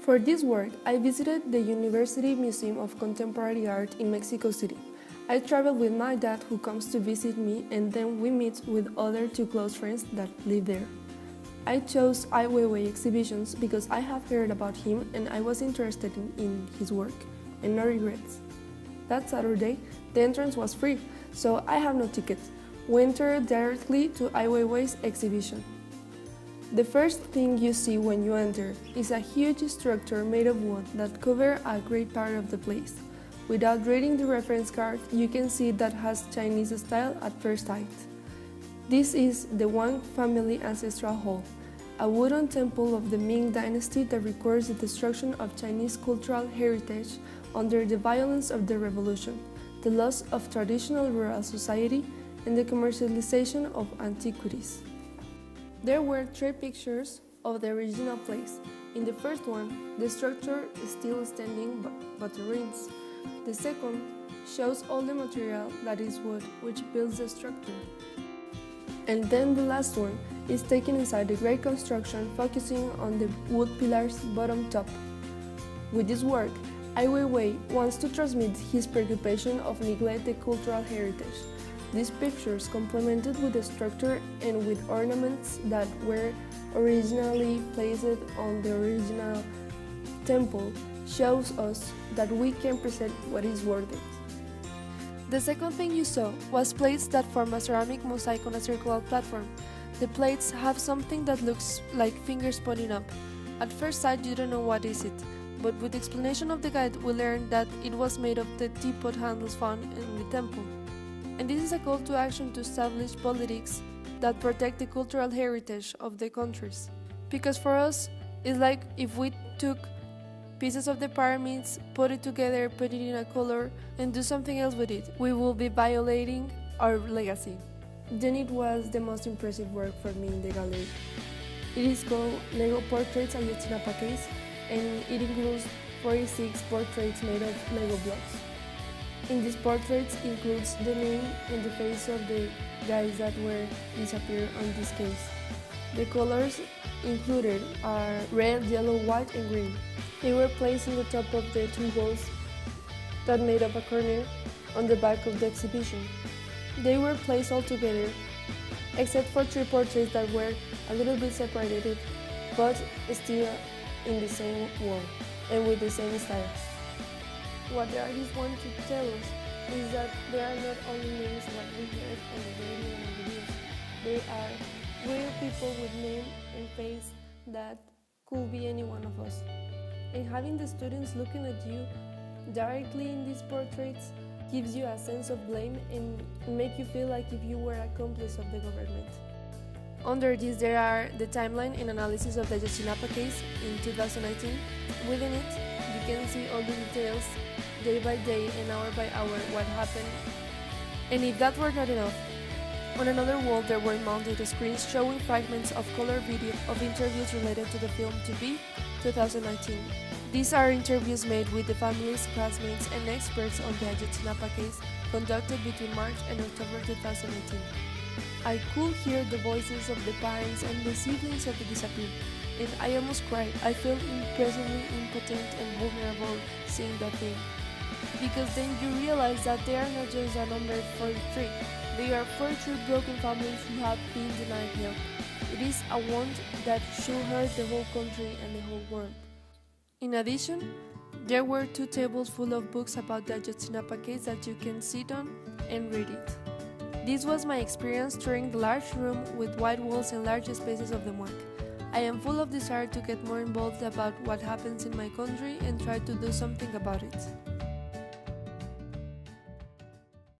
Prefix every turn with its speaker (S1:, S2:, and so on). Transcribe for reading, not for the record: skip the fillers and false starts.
S1: For this work, I visited the University Museum of Contemporary Art in Mexico City. I traveled with my dad who comes to visit me, and then we meet with other two close friends that live there. I chose Ai Weiwei exhibitions because I have heard about him and I was interested in his work, and no regrets. That Saturday, the entrance was free, so I have no ticket. We entered directly to Ai Weiwei's exhibition. The first thing you see when you enter is a huge structure made of wood that covers a great part of the place. Without reading the reference card, you can see that has Chinese style at first sight. This is the Wang family ancestral hall, a wooden temple of the Ming dynasty that records the destruction of Chinese cultural heritage under the violence of the revolution, the loss of traditional rural society, and the commercialization of antiquities. There were 3 pictures of the original place. In the first one, the structure is still standing but ruins. The second shows all the material that is wood which builds the structure. And then the last one is taken inside the great construction, focusing on the wood pillars bottom top. With this work, Ai Weiwei wants to transmit his preoccupation of neglect the cultural heritage. These pictures, complemented with the structure and with ornaments that were originally placed on the original temple, shows us that we can present what is worth it. The second thing you saw was plates that form a ceramic mosaic on a circular platform. The plates have something that looks like fingers pointing up. At first sight you don't know what is it, but with the explanation of the guide we learned that it was made of the teapot handles found in the temple. And this is a call to action to establish politics that protect the cultural heritage of the countries. Because for us, it's like if we took pieces of the pyramids, put it together, put it in a color, and do something else with it, we will be violating our legacy. Then it was the most impressive work for me in the gallery. It is called Lego Portraits Ayotzinapa Case, and it includes 46 portraits made of Lego blocks. In these portraits includes the name and the face of the guys that were disappeared on this case. The colors included are red, yellow, white, and green. They were placed on the top of the 2 walls that made up a corner on the back of the exhibition. They were placed all together, except for 3 portraits that were a little bit separated, but still in the same wall and with the same style. What the artists want to tell us is that they are not only names that we heard on the radio and the news. They are real people with name and face that could be any one of us. And having the students looking at you directly in these portraits gives you a sense of blame and make you feel like if you were accomplice of the government. Under this there are the timeline and analysis of the Ayotzinapa case in 2019. Within it, you can see all the details, day by day and hour by hour, what happened. And if that were not enough, on another wall there were mounted screens showing fragments of color video of interviews related to the film To Be 2019. These are interviews made with the families, classmates and experts on the Ayotzinapa case conducted between March and October 2018. I could hear the voices of the parents and the siblings of the disappeared, and I almost cried. I felt impressively impotent and vulnerable seeing that thing. Because then you realize that they are not just a number 43, they are 43 broken families who have been denied help. It is a wound that should hurt the whole country and the whole world. In addition, there were 2 tables full of books about the Ayotzinapa case that you can sit on and read it. This was my experience touring the large room with white walls and large spaces of the Muac. I am full of desire to get more involved about what happens in my country and try to do something about it.